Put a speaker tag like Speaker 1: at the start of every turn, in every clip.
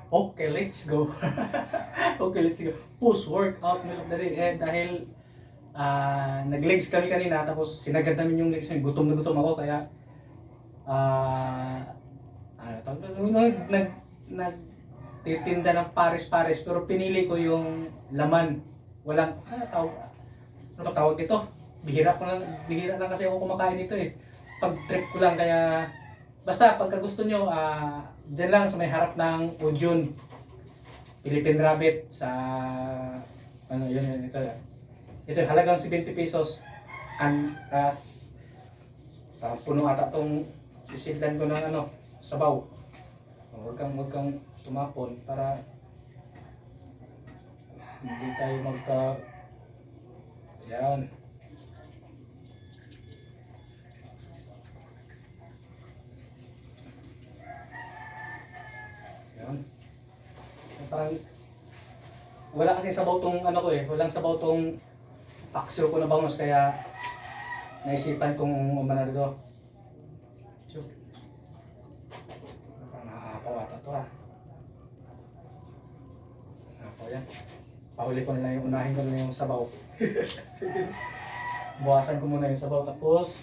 Speaker 1: Okay, let's go. Okay, let's go. Push workout meal of the day. Eh, dahil nag-legs kami kanina, tapos sinagad namin yung legs. Gutom na gutom ako, kaya ah nagtitinda ng pares-pares, pero pinili ko yung laman. Walang, ano ba tawag dito? Bihira lang kasi ako kumakain nito eh. Pag trip ko lang, kaya basta pagka gusto nyo, dyan lang sa may harap ng Ujun, Philippine Rabbit sa ano yun ito. Ito halagang 70 pesos. As puno ata tong sisildan ko ng ano, sabaw. Huwag kang tumapon para hindi tayo yan. Yan. Parang wala kasi sabaw tong ano ko eh. Walang sabaw tong paksiw ko na bangos, kaya naisipan kong umano dito. So, parang nakakapaw ata to Nakapaw yan. Pahuli ko na lang yung unahin ko na lang yung sabaw. Buwasan ko muna yung sabaw, tapos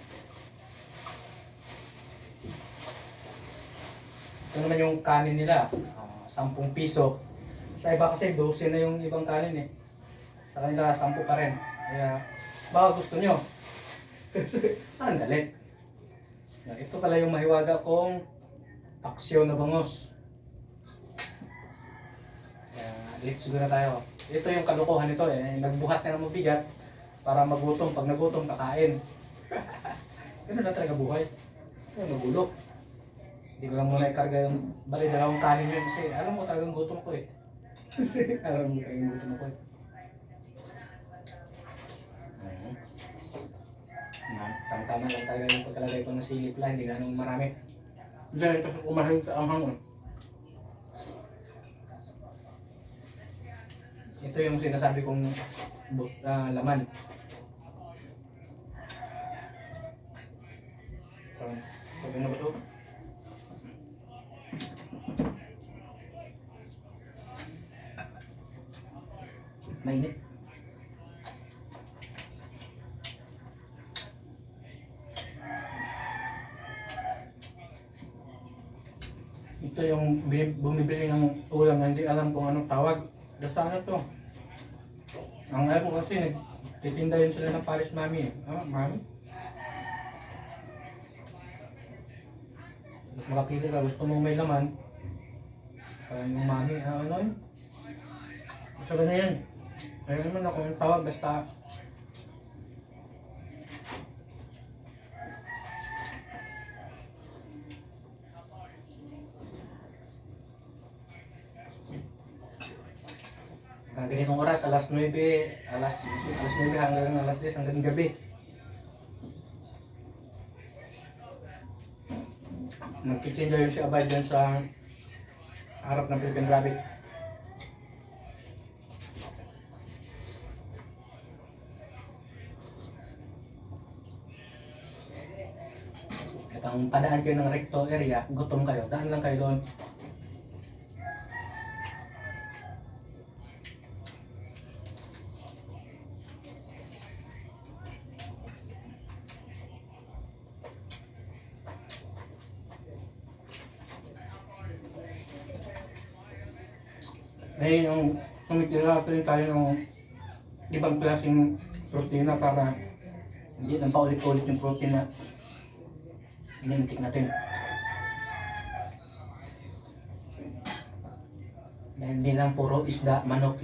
Speaker 1: ito naman yung kanin nila, 10 piso. Sa iba kasi 12 na yung ibang kanin eh. Sa kanila 10 pa rin. Kaya baka gusto nyo. Parang galit. Ito pala yung mahiwaga kong paksiw na bangos. Kaya let's go na tayo. Ito yung kalokohan nito eh. Nagbuhat na ng mabigat para magutom. Pag nagutom, kakain. Ganun na talaga buhay. Kaya magulo. Hindi ko lang muna ikarga yung dalawang kanin yun kasi alam mo talagang gutom ko eh. Alam mo talagang gutom ako eh. Tama-tama lang talaga yung pagkalagay ko ng silip lang, hindi ganun marami. Diyan kasi kumahin sa anghang eh. Ito yung sinasabi kong laman. Sabi na ba ito? Mainit. Ito yung bumibili ng ulam na hindi alam kung anong tawag. Basta ano to? Ang alam ko kasi nagtitinda yun sila ng Paris Mami eh. Mami? Mas makapili ka, gusto mong may laman. Kaya yung Mami, ano yun? Basta ganun yan. Ayun naman ako yung tawag, basta ganitong oras, alas 9 hanggang alas 10 hanggang gabi. Nagtitinda yun si Abay dyan sa harap ng Philippine Rabbit. At ang padaan kayo ng recto area, gutom kayo, daan lang kayo doon. Ngayon yung tumitira tayo ng ibang klaseng protina para hindi lang paulit-ulit yung protein na inintik natin. Dahil hindi lang puro isda, manok.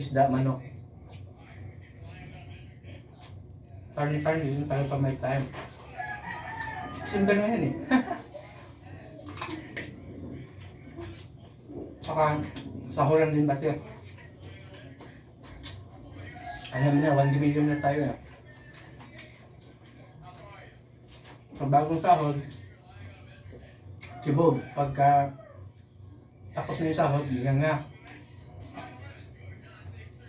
Speaker 1: Karni-karni yun tayo pa may time. Simple na yan eh. Saka sahuran din pati. Alam na, 1 million na tayo eh. Sa bagong sahod, sibog. Pagka tapos na yung sahod, bilang nga.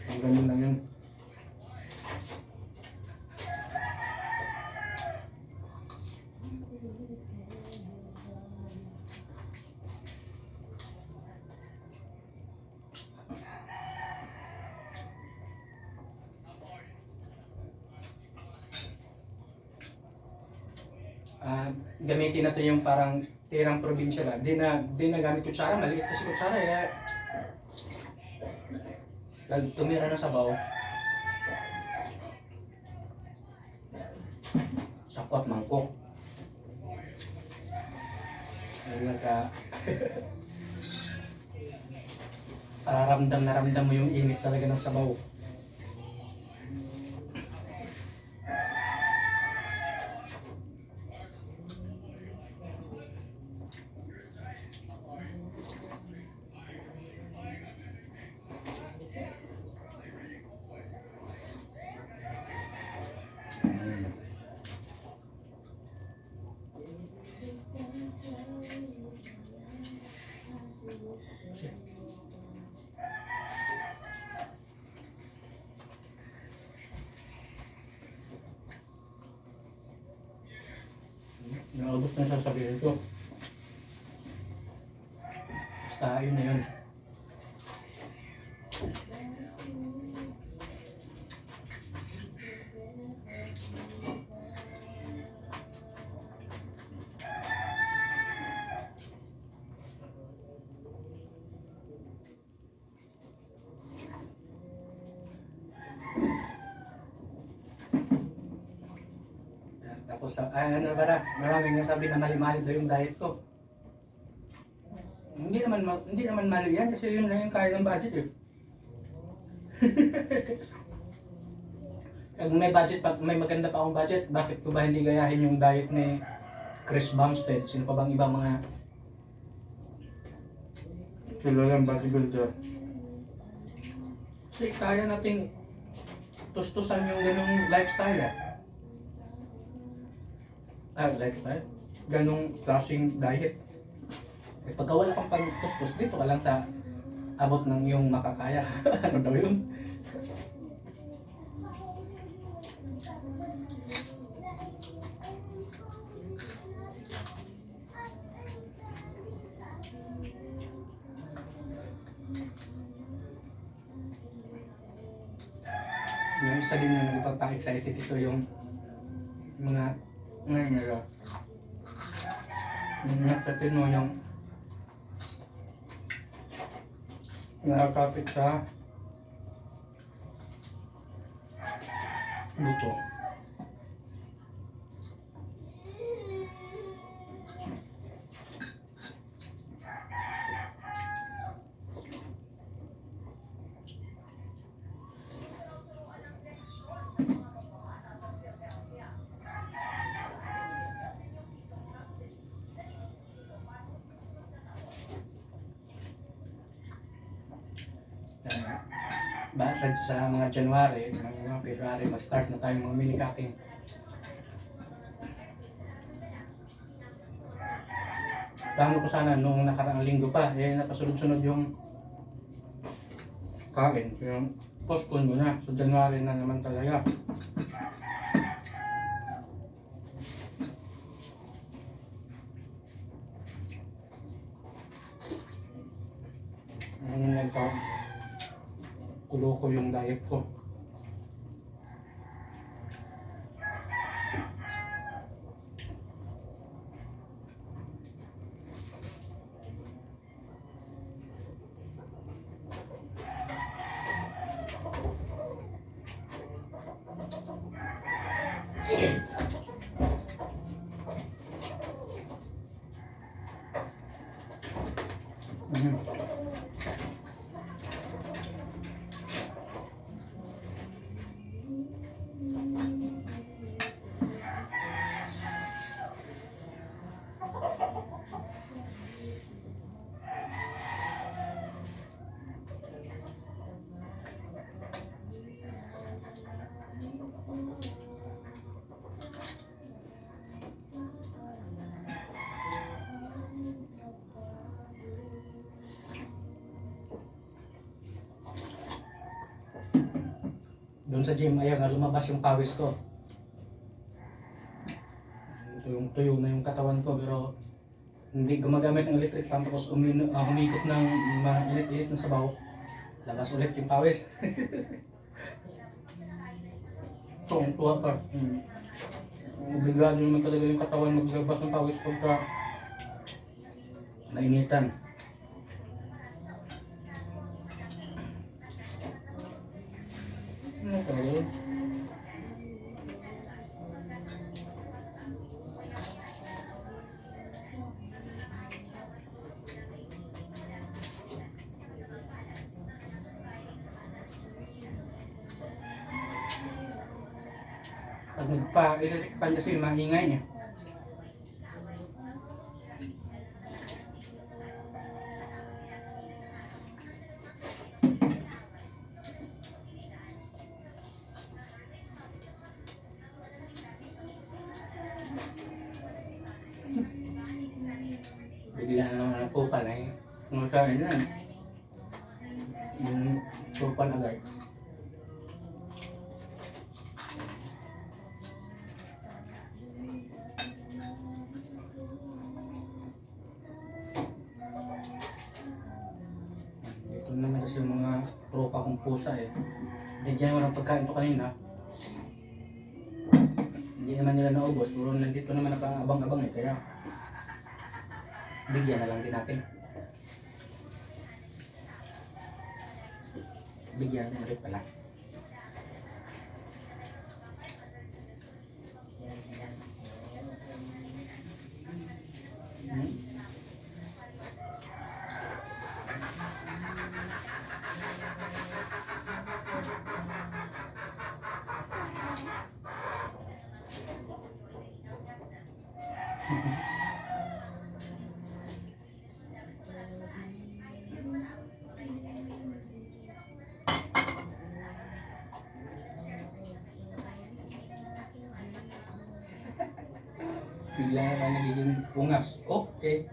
Speaker 1: Ang ganun lang yun. Gamitin natin yung parang tirang probinsya lang. Di na gamit kutsara, maliit kasi kutsara eh. Pag tumira ng sabaw, sakwat mangkok. Ayun para ramdam na ramdam mo yung init talaga ng sabaw. Naubos na sasabihin ko. Basta yun na yun. Tapos, ano ba na, maraming nasabi na mali-mali daw yung diet ko. Hindi naman mali yan kasi yun lang yung kaya ng budget eh. Kung may budget pa, may maganda pa akong budget, bakit ko ba hindi gayahin yung diet ni Chris Bumstead? Sino pa bang ibang mga kilalang bodybuilder? Kasi kaya nating tustusan yung ganung lifestyle eh. Lifestyle? Ganung klaseng diet. Eh, pagka wala kang pang-tustos, dito ka lang sa abot ng iyong makakaya. Ano daw yun? Yung isa din na nagpapaka-excited ito yung mga ngayon nila. Yung nagtatin mo yung nakakapit sa luto. Basta sa mga January, mga February, mag-start na tayo mga mini cutting. Plano ko sana nung nakaraang linggo pa, eh napasunod-sunod yung kain. Pero postpone ko na, so January na naman talaga. Kulo ko yung diet ko. Doon sa gym, ayan nga, lumabas yung pawis ko. Tuyo na yung katawan ko, pero hindi gumagamit ng electric fan, tapos humikot ng mga init-init na sabaw. Labas ulit yung pawis. Tuwang-tuwa pa. Obligado naman talaga yung katawan maglabas ng pawis pagka nainitan. Okay. Pag nagpa-isasikpan kasi maingay niya. Bigla na naman ang kupal eh. Kung sa akin yan, yung kupal agad. Ito naman kasi yung mga tropa kong pusa eh. Bigyan naman ang pagkain to kanina. Hindi naman nila naubos, puro nandito naman nakaabang-abang eh, kaya bigyan na lang din natin. Bigyan na rin pala. Bigla na lang nagiging pungas. Okay.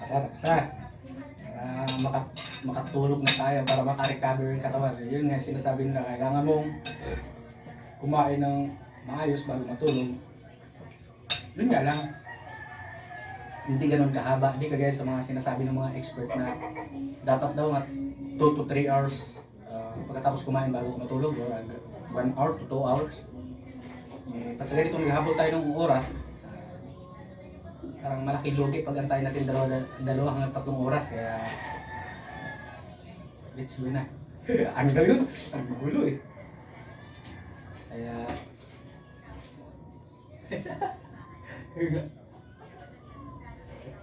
Speaker 1: Basta. Makatulog na tayo para makarecover yung katawan. Yun nga sinasabi nila, kailangan mong kumain ng maayos bago matulog. Yun nga lang, hindi ganun kahaba. Hindi kagaya sa mga sinasabi ng mga expert na dapat daw 2 to 3 hours pagkatapos kumain bago matulog, or 1 hour to 2 hours. Pag ganito naghahabol tayo ng oras, parang malaki lugi pag antay natin dalawa hanggang 3 oras. Kaya let's go na. Ano daw yun? Ang gulo eh. Kaya